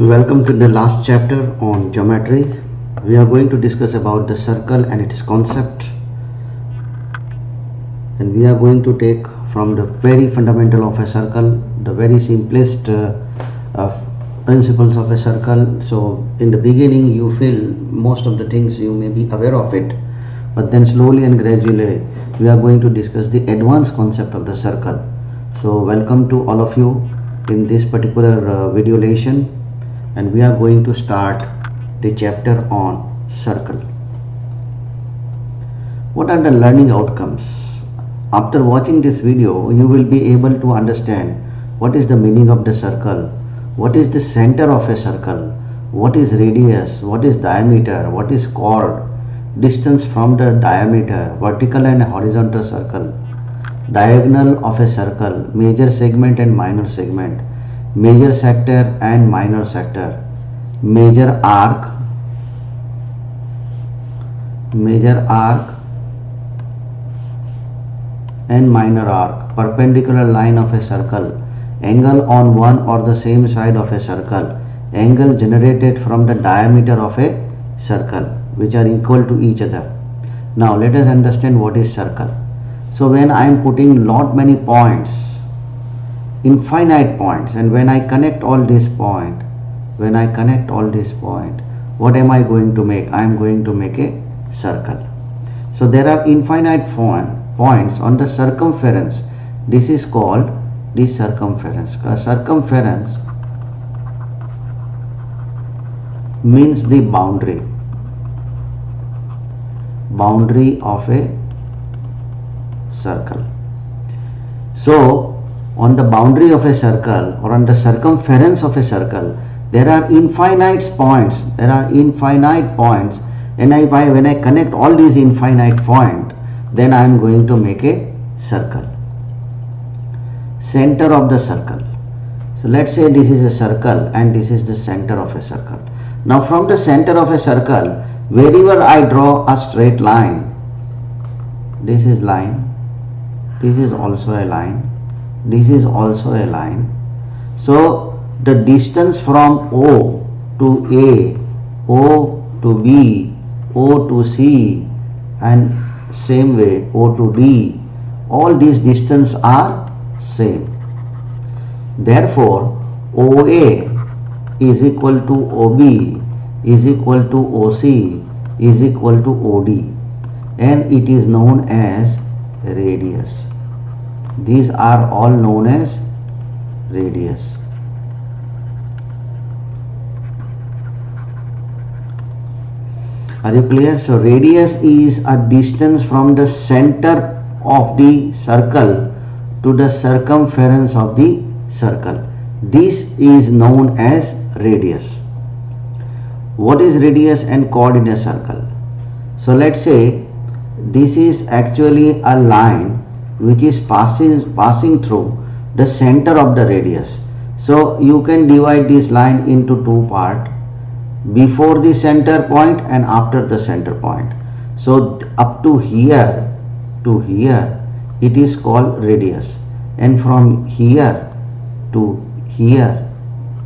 Welcome to the last chapter on geometry. We are going to discuss about the circle and its concept, and we are going to take from the very fundamental of a circle, the very simplest principles of a circle. So in the beginning you feel most of the things you may be aware of it, but then slowly and gradually we are going to discuss the advanced concept of the circle. So welcome to all of you in this particular video lesson, and we are going to start the chapter on circle. What are the learning outcomes? After watching this video, you will be able to understand what is the meaning of the circle, what is the center of a circle, what is radius, what is diameter, what is chord, distance from the diameter, vertical and horizontal circle, diagonal of a circle, major segment and minor segment, major sector and minor sector, major arc and minor arc, perpendicular line of a circle, angle on one or the same side of a circle, angle generated from the diameter of a circle, which are equal to each other. Now let us understand what is circle. So when I am putting lot many points, infinite points, and when I connect all these points, what am I going to make? I am going to make a circle. So there are infinite points on the circumference. This is called the circumference. Circumference means the boundary of a circle. So on the boundary of a circle or on the circumference of a circle, there are infinite points. And when I connect all these infinite points, then I am going to make a circle. Center of the circle. So let's say this is a circle and this is the center of a circle. Now from the center of a circle, wherever I draw a straight line, this is line, this is also a line, this is also a line. So the distance from O to A, O to B, O to C, and same way O to D, all these distances are same. Therefore OA is equal to OB is equal to OC is equal to OD, and it is known as radius. These are all known as radius. Are you clear? So radius is a distance from the center of the circle to the circumference of the circle. This is known as radius. What is radius and chord in a circle? So let's say this is actually a line which is passing through the center of the radius. So you can divide this line into two parts, before the center point and after the center point. So up to here it is called radius, and from here to here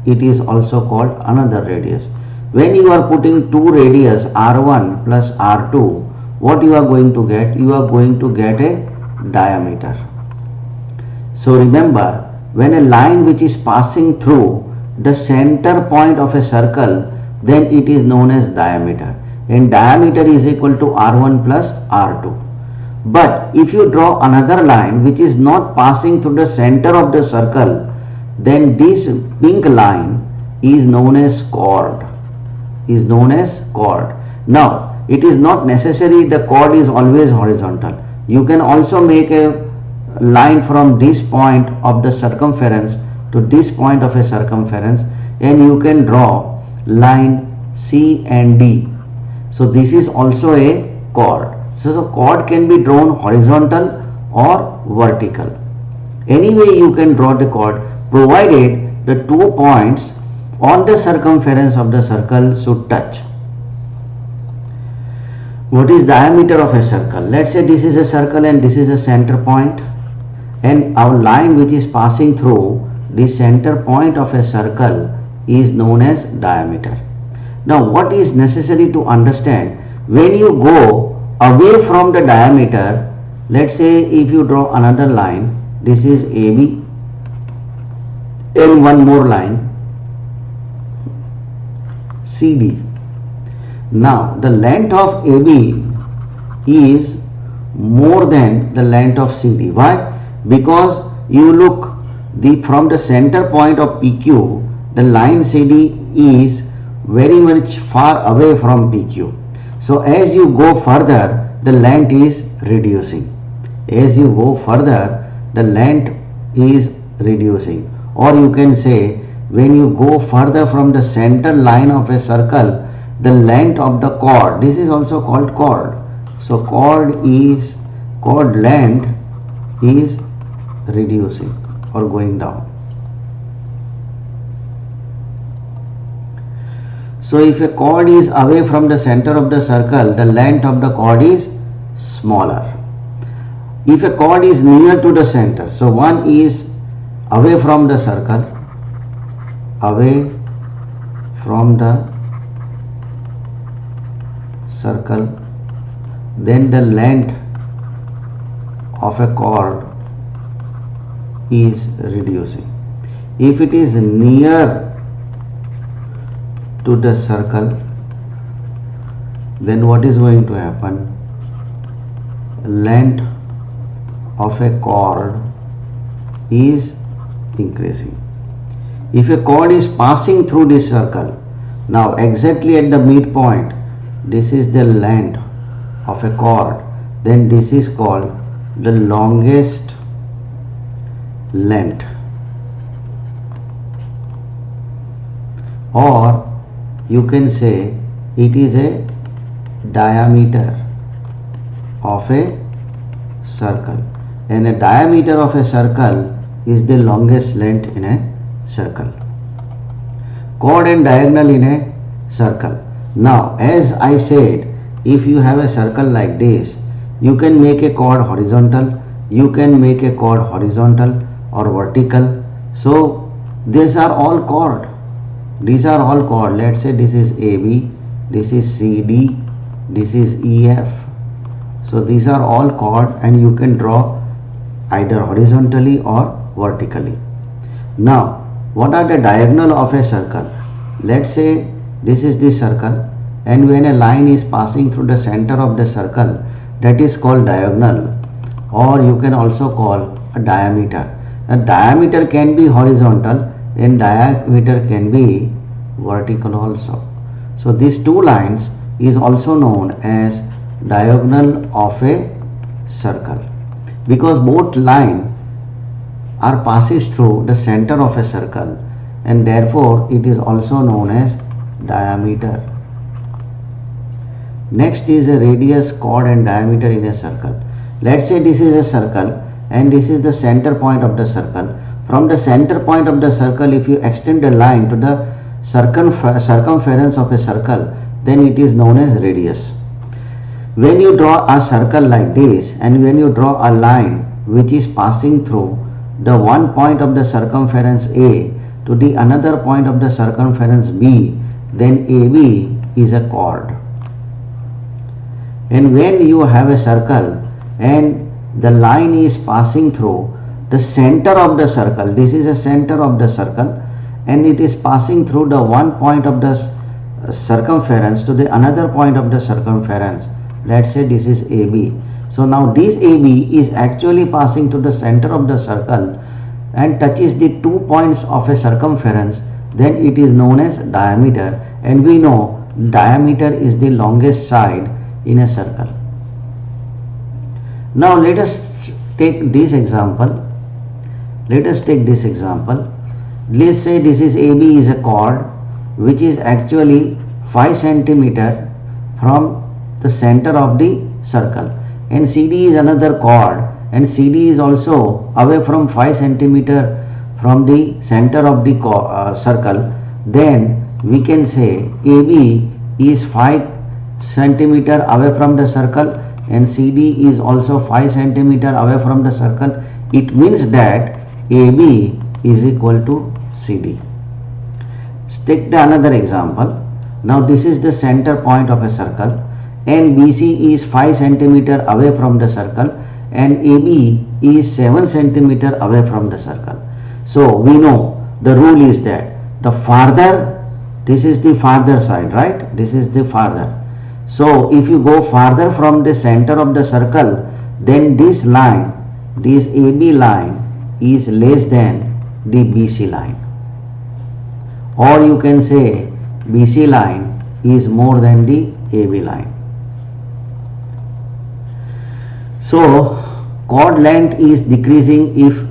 it is also called another radius. When you are putting two radius R1 plus R2, what you are going to get? You are going to get a diameter. So remember, when a line which is passing through the center point of a circle, then it is known as diameter, and diameter is equal to R1 plus R2. But if you draw another line which is not passing through the center of the circle, then this pink line is known as chord. Now it is not necessary the chord is always horizontal. You can also make a line from this point of the circumference to this point of a circumference, and you can draw line C and D. So this is also a chord. So chord can be drawn horizontal or vertical. Anyway you can draw the chord, provided the 2 points on the circumference of the circle should touch. What is diameter of a circle? Let's say this is a circle and this is a center point, and our line which is passing through the center point of a circle is known as diameter. Now what is necessary to understand, when you go away from the diameter, let's say if you draw another line, this is AB, and one more line CD. Now the length of AB is more than the length of CD. Why? Because you look from the center point of PQ, the line CD is very much far away from PQ. So as you go further, the length is reducing. As you go further, the length is reducing. Or you can say, when you go further from the center line of a circle, the length of the chord, this is also called chord. So chord length is reducing or going down. So if a chord is away from the center of the circle, the length of the chord is smaller. If a chord is near to the center, so one is away from the circle, then the length of a chord is reducing. If it is near to the circle, then what is going to happen? Length of a chord is increasing. If a chord is passing through this circle, now exactly at the midpoint, this is the length of a chord, then this is called the longest length, or you can say it is a diameter of a circle, and a diameter of a circle is the longest length in a circle. Chord and diagonal in a circle. Now as I said, if you have a circle like this, you can make a chord horizontal, you can make a chord horizontal or vertical. So these are all chord. These are all chord. Let's say this is AB, this is CD, this is EF. So these are all chord, and you can draw either horizontally or vertically. Now what are the diagonal of a circle? Let's say this is the circle, and when a line is passing through the center of the circle, that is called diagonal, or you can also call a diameter. A diameter can be horizontal and diameter can be vertical also. So these two lines is also known as diagonal of a circle, because both line are passes through the center of a circle, and therefore it is also known as diameter. Next is a radius, chord and diameter in a circle. Let's say this is a circle and this is the center point of the circle. From the center point of the circle, if you extend a line to the circumference of a circle, then it is known as radius. When you draw a circle like this, and when you draw a line which is passing through the one point of the circumference A to the another point of the circumference B, then AB is a chord. And when you have a circle and the line is passing through the center of the circle, this is a center of the circle, and it is passing through the one point of the circumference to the another point of the circumference. Let's say this is AB. So now this AB is actually passing to the center of the circle and touches the 2 points of a circumference, then it is known as diameter, and we know diameter is the longest side in a circle. Now let us take this example. Let's say this is AB is a chord which is actually 5 centimeter from the center of the circle, and CD is another chord, and CD is also away from 5 centimeter from the center of the circle. Then we can say AB is 5 centimeter away from the circle and CD is also 5 centimeter away from the circle. It means that AB is equal to CD. Take the another example. Now this is the center point of a circle, and BC is 5 centimeter away from the circle, and AB is 7 centimeter away from the circle. So we know the rule is that the farther, this is the farther side, right? This is the farther. So if you go farther from the center of the circle, then this line, this AB line is less than the BC line, or you can say BC line is more than the AB line. So chord length is decreasing if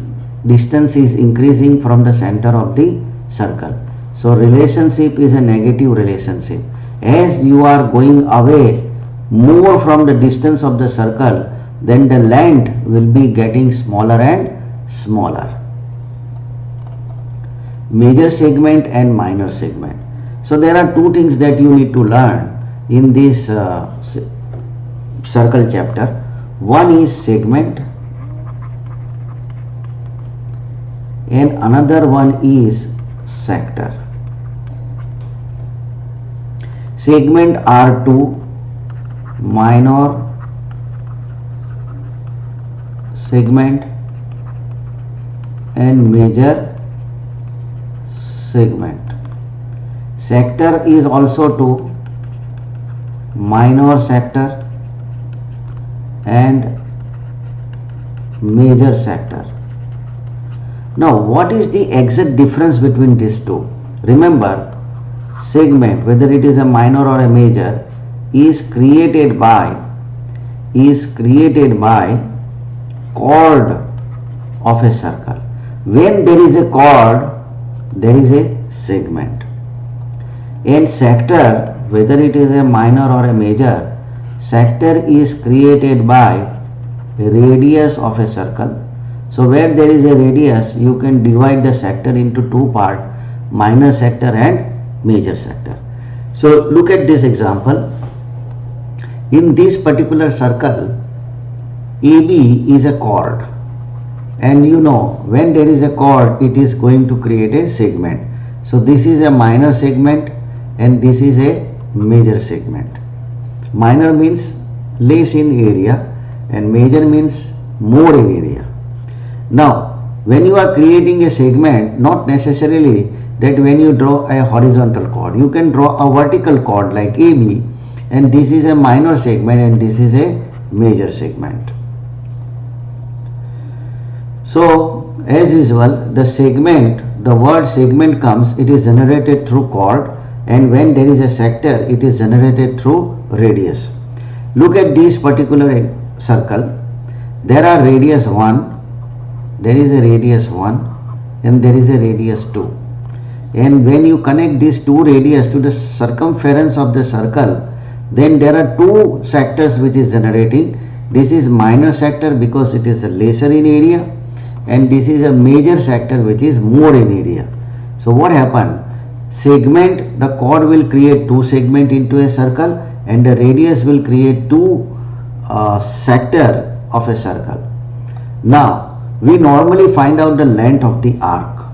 distance is increasing from the center of the circle. So relationship is a negative relationship. As you are going away more from the distance of the circle, then the length will be getting smaller and smaller. Major segment and minor segment. So there are two things that you need to learn in this circle chapter. One is segment and another one is sector. Segment are two, minor segment and major segment. Sector is also two, minor sector and major sector. Now what is the exact difference between these two? Remember, segment, whether it is a minor or a major, is created by chord of a circle. When there is a chord, there is a segment. And sector, whether it is a minor or a major, sector is created by radius of a circle. So where there is a radius, you can divide the sector into two parts, minor sector and major sector. So look at this example. In this particular circle, AB is a chord, and you know when there is a chord, it is going to create a segment. So this is a minor segment and this is a major segment. Minor means less in area and major means more in area. Now when you are creating a segment, not necessarily that when you draw a horizontal chord, you can draw a vertical chord like AB, and this is a minor segment and this is a major segment. So as usual, the segment, the word segment comes, it is generated through chord, and when there is a sector, it is generated through radius. Look at this particular circle. There are radius 1, there is a radius 1 and there is a radius 2. And when you connect these two radius to the circumference of the circle, then there are two sectors which is generating. This is minor sector because it is lesser in area, and this is a major sector which is more in area. So what happened? Segment, the chord will create two segment into a circle, and the radius will create two sector of a circle. Now we normally find out the length of the arc.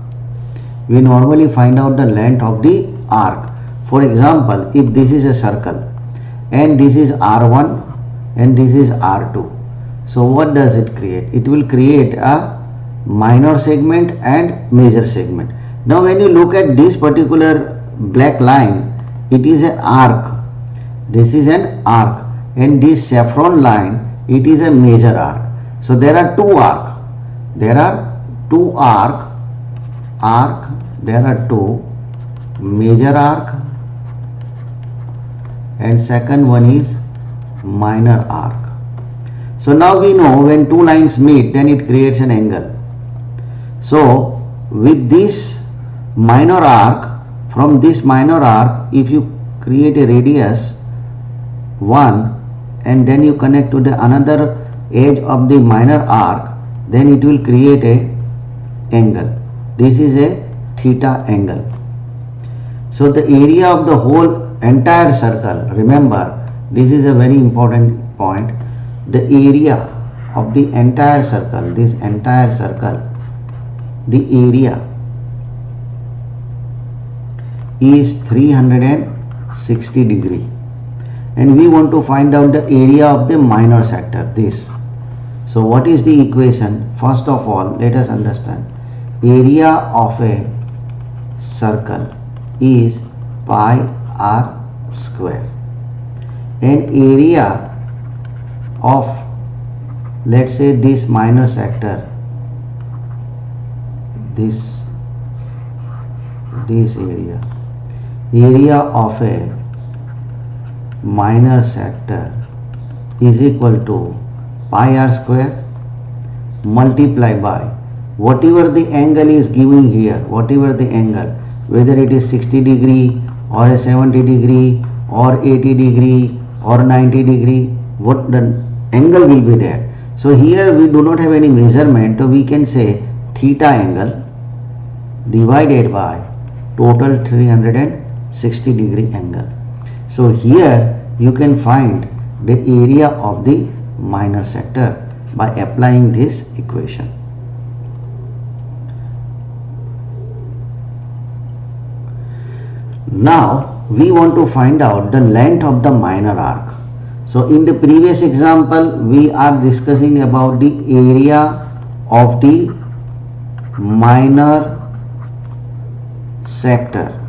We normally find out the length of the arc. For example, if this is a circle and this is R1 and this is R2, so what does it create? It will create a minor segment and major segment. Now when you look at this particular black line, it is an arc. This is an arc, and this saffron line, it is a major arc. So there are two arc. There are two arc. There are two major arc, and second one is minor arc. So now we know when two lines meet, then it creates an angle. So with this minor arc, from this minor arc, if you create a radius 1 and then you connect to the another edge of the minor arc, then it will create a angle. This is a theta angle. So the area of the whole entire circle, remember this is a very important point, the area of the entire circle, this entire circle, the area is 360 degree, and we want to find out the area of the minor sector, this. So what is the equation? First of all, let us understand. Area of a circle is pi r square, and area of, let's say, this minor sector, this area of a minor sector is equal to pi r square multiplied by whatever the angle is given here, whatever the angle, whether it is 60 degree or a 70 degree or 80 degree or 90 degree, what the angle will be there. So here we do not have any measurement, so we can say theta angle divided by total 360 degree angle. So here you can find the area of the minor sector by applying this equation. Now we want to find out the length of the minor arc. So in the previous example we are discussing about the area of the minor sector.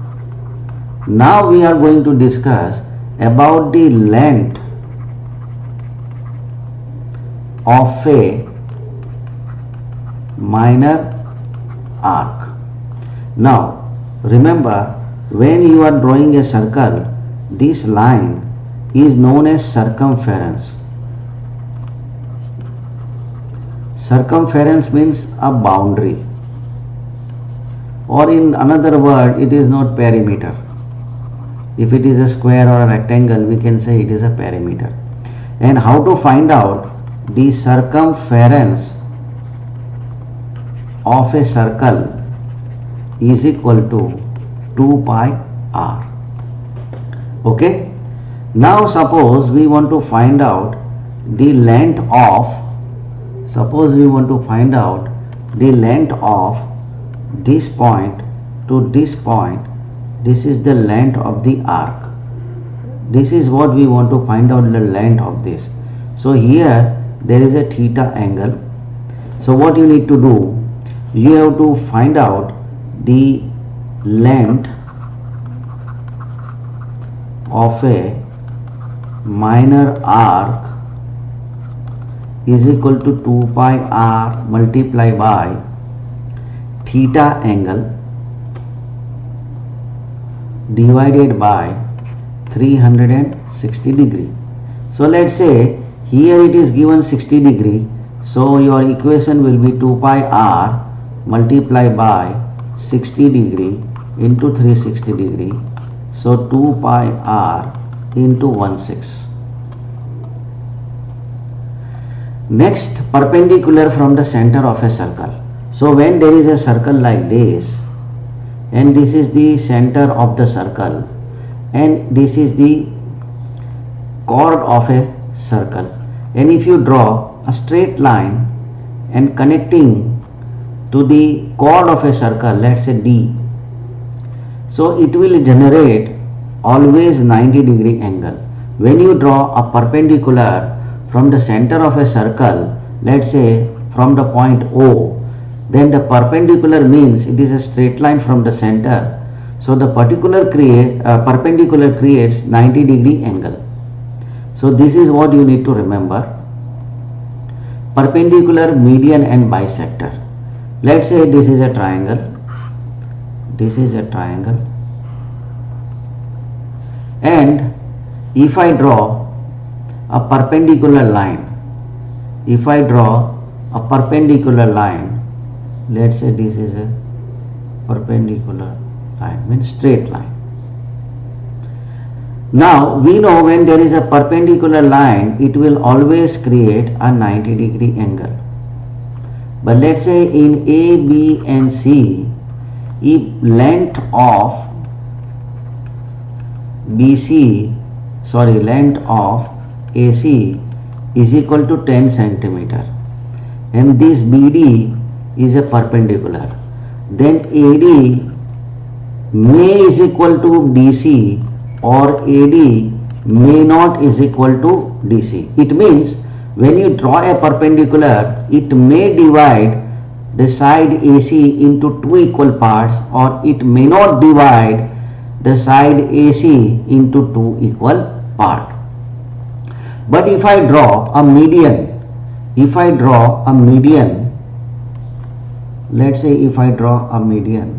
Now we are going to discuss about the length of a minor arc. Now remember, when you are drawing a circle, this line is known as circumference. Circumference means a boundary, or in another word it is not perimeter. If it is a square or a rectangle, we can say it is a perimeter. And how to find out the circumference of a circle is equal to 2 pi r. Okay. Now suppose we want to find out the length of, this point to this point. This is the length of the arc. This is what we want to find out, the length of this. So here there is a theta angle. So what you need to do, you have to find out the length of a minor arc is equal to 2 pi r multiplied by theta angle divided by 360 degree. So let's say here it is given 60 degree. So your equation will be 2 pi r multiplied by 60 degree into 360 degree. So 2 pi r into 1/6. Next, perpendicular from the center of a circle. So when there is a circle like this, and this is the center of the circle, and this is the chord of a circle, and if you draw a straight line and connecting to the chord of a circle, let's say D, so it will generate always 90 degree angle. When you draw a perpendicular from the center of a circle, let's say from the point O, then the perpendicular means it is a straight line from the center. So the perpendicular creates 90 degree angle. So this is what you need to remember. Perpendicular, median and bisector. Let's say this is a triangle. This is a triangle. And if I draw a perpendicular line, let's say this is a perpendicular line, means straight line. Now we know when there is a perpendicular line, it will always create a 90 degree angle. But let's say in A, B and C, if length of AC is equal to 10 centimeter, and this BD is a perpendicular, then AD may is equal to DC or AD may not is equal to DC. It means when you draw a perpendicular, it may divide the side AC into two equal parts, or it may not divide the side AC into two equal parts. But if I draw a median, let's say if I draw a median,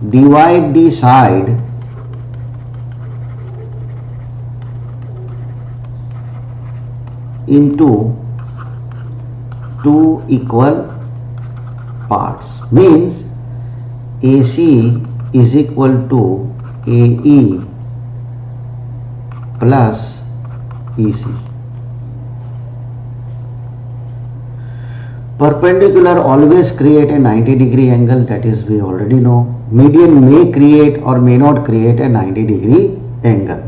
divide the side into two equal parts, means AC is equal to AE plus EC. Perpendicular always create a 90-degree angle, that is we already know. Median may create or may not create a 90-degree angle.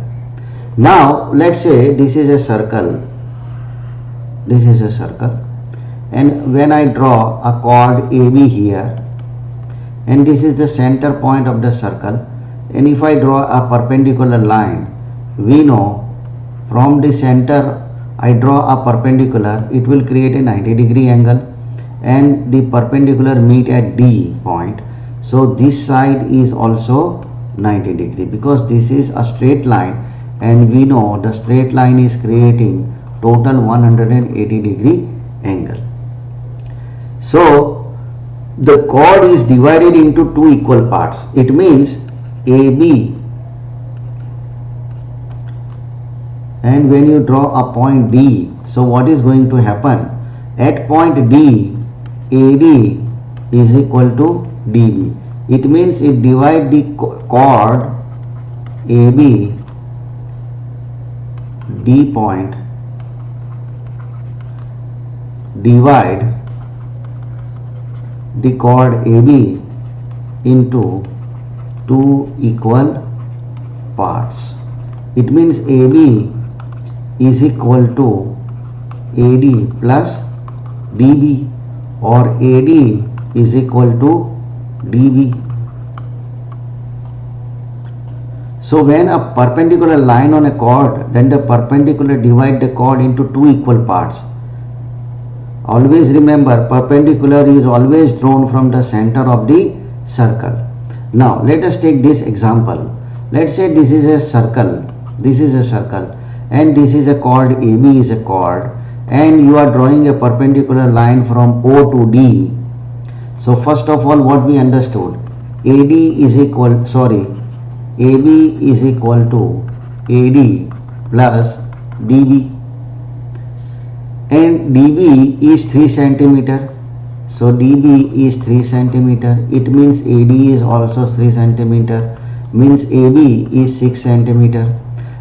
Now let's say this is a circle, and when I draw a chord AB here, and this is the center point of the circle, and if I draw a perpendicular line, we know from the center I draw a perpendicular, it will create a 90-degree angle, and the perpendicular meet at D point. So this side is also 90-degree, because this is a straight line, and we know the straight line is creating total 180-degree angle. So the chord is divided into two equal parts. It means AB, and when you draw a point D, so what is going to happen? At point D, AD is equal to DB. It means it divide the chord AB, D point, divide the chord AB into two equal parts. It means AB is equal to AD plus DB, or AD is equal to DB. So when a perpendicular line on a chord, then the perpendicular divide the chord into two equal parts. Always remember, perpendicular is always drawn from the center of the circle. Now let us take this example. Let's say this is a circle, and this is a chord, AB is a chord, and you are drawing a perpendicular line from O to D. So first of all, what we understood, AB is equal to AD plus DB, and DB is 3 centimeter. So DB is 3 centimeter. It means AD is also 3 centimeter. Means AB is 6 centimeter.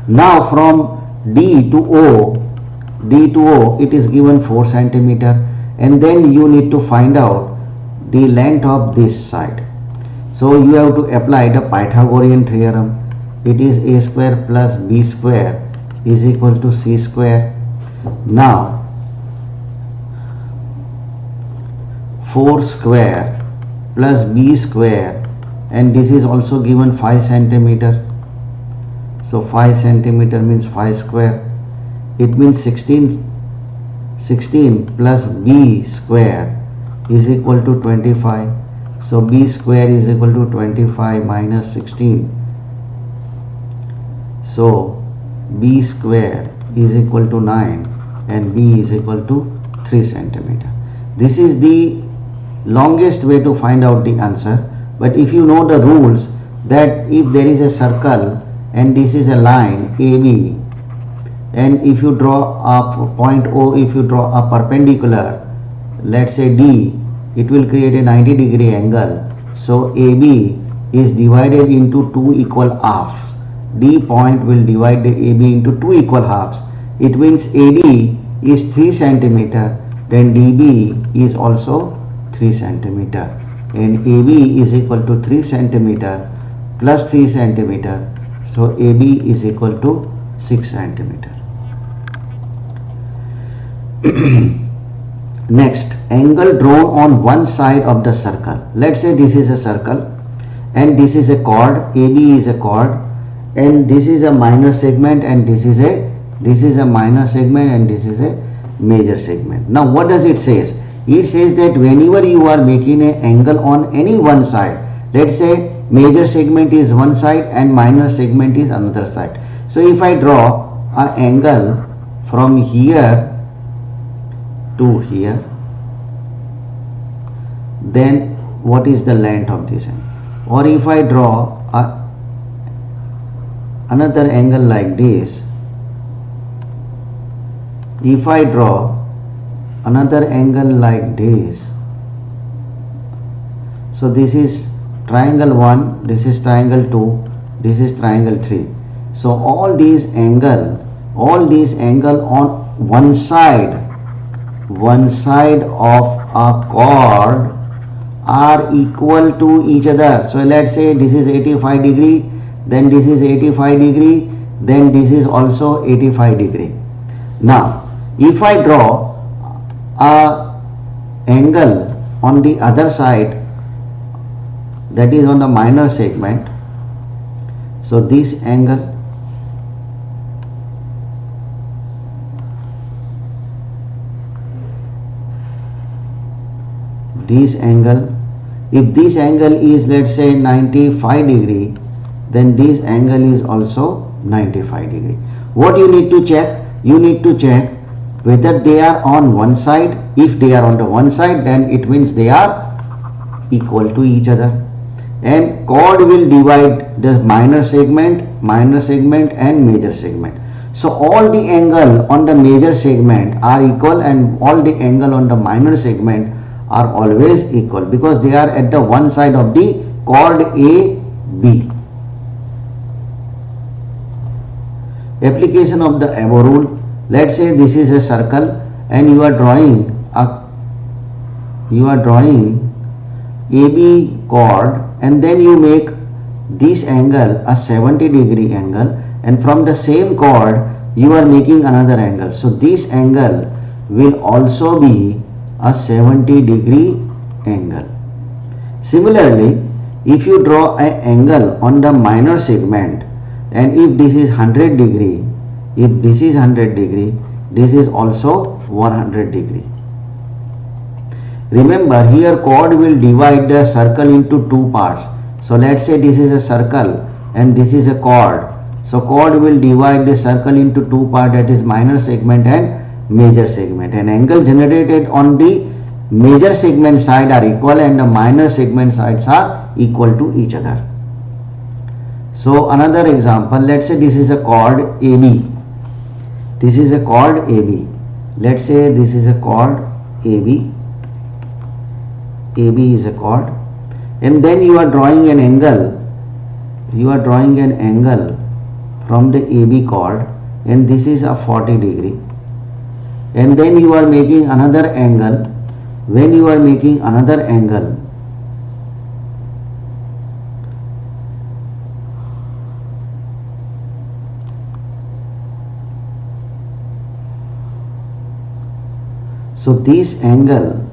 Now from D to O, it is given 4 centimeter, and then you need to find out the length of this side. So you have to apply the Pythagorean theorem. It is a square plus b square is equal to c square. Now 4 square plus b square, and this is also given 5 centimeter. So 5 centimeter means 5 square. It means 16 plus b square is equal to 25. So b square is equal to 25 minus 16. So b square is equal to 9, and b is equal to 3 centimeter. This is the longest way to find out the answer. But if you know the rules, that if there is a circle and this is a line AB, and if you draw a point O, if you draw a perpendicular, let's say D, it will create a 90-degree angle. So AB is divided into two equal halves. D point will divide the AB into two equal halves. It means AD is 3 centimeter, then DB is also 3 centimeter, and AB is equal to 3 centimeter plus 3 centimeter. So AB is equal to 6 centimeter. Next, angle drawn on one side of the circle. Let's say this is a circle and this is a chord, AB is a chord, and this is a minor segment, and this is a minor segment, and this is a major segment. Now what does it says? It says that whenever you are making an angle on any one side, let's say major segment is one side and minor segment is another side. So if I draw an angle from here to here, then what is the length of this angle? Or if I draw another angle like this, if I draw another angle like this, so this is triangle 1, this is triangle 2, this is triangle 3. So all these angle on one side of a chord are equal to each other. So let's say this is 85 degree, then this is 85 degree, then this is also 85 degree. Now if I draw a angle on the other side, that is on the minor segment, so this angle, if this angle is, let's say, 95 degree, then this angle is also 95 degree. What you need to check? You need to check whether they are on one side. If they are on the one side, then it means they are equal to each other, and chord will divide the minor segment and major segment. So all the angle on the major segment are equal, and all the angle on the minor segment are always equal, because they are at the one side of the chord AB. Application of the above rule. Let's say this is a circle and you are drawing AB chord, and then you make this angle a 70 degree angle, and from the same chord you are making another angle. So this angle will also be a 70 degree angle. Similarly, if you draw an angle on the minor segment, and if this is 100 degree, if this is 100 degree, this is also 100 degree. Remember, here chord will divide the circle into two parts. So let's say this is a circle and this is a chord. So chord will divide the circle into two parts, that is minor segment and major segment. And angle generated on the major segment side are equal, and the minor segment sides are equal to each other. So another example, let's say this is a chord AB. This is a chord AB. Let's say this is a chord AB. AB is a chord, and then you are drawing an angle. You are drawing an angle from the AB chord, and this is a 40 degree. And then you are making another angle. When you are making another angle, so this angle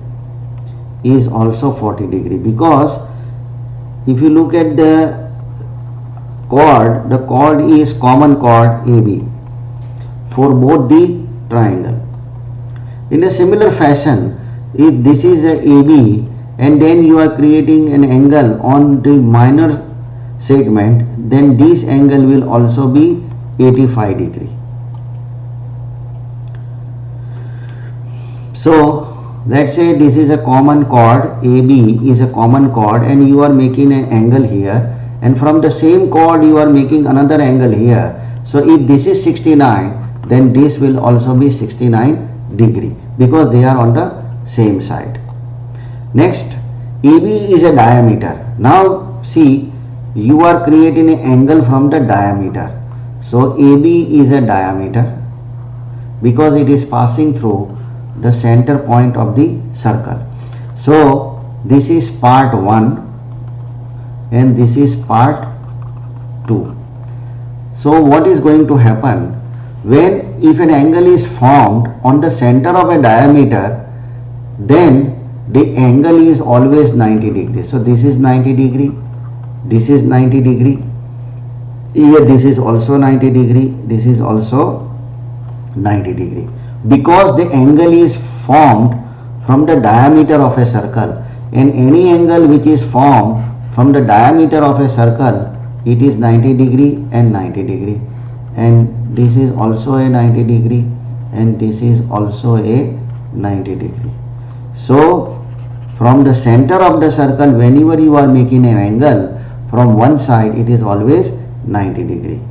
is also 40 degree, because if you look at the chord is common chord AB for both the triangle. In a similar fashion, if this is a AB and then you are creating an angle on the minor segment, then this angle will also be 85 degree. So let's say this is a common chord, AB is a common chord, and you are making an angle here, and from the same chord you are making another angle here. So if this is 69, then this will also be 69 degree, because they are on the same side. Next, AB is a diameter. Now see, you are creating an angle from the diameter. So AB is a diameter because it is passing through the center point of the circle. So this is part 1 and this is part 2. So what is going to happen when if an angle is formed on the center of a diameter, then the angle is always 90 degrees. So this is 90 degree, this is 90 degree, here this is also 90 degree, this is also 90 degree, because the angle is formed from the diameter of a circle, and any angle which is formed from the diameter of a circle, it is 90 degree and 90 degree, and this is also a 90 degree, and this is also a 90 degree. So from the center of the circle, whenever you are making an angle from one side, it is always 90 degree.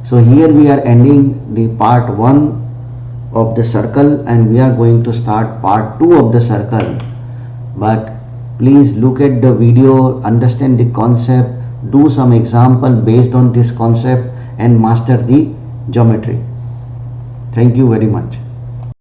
So here we are ending the part 1 of the circle, and we are going to start part 2 of the circle. But please look at the video, understand the concept, do some example based on this concept, and master the geometry. Thank you very much.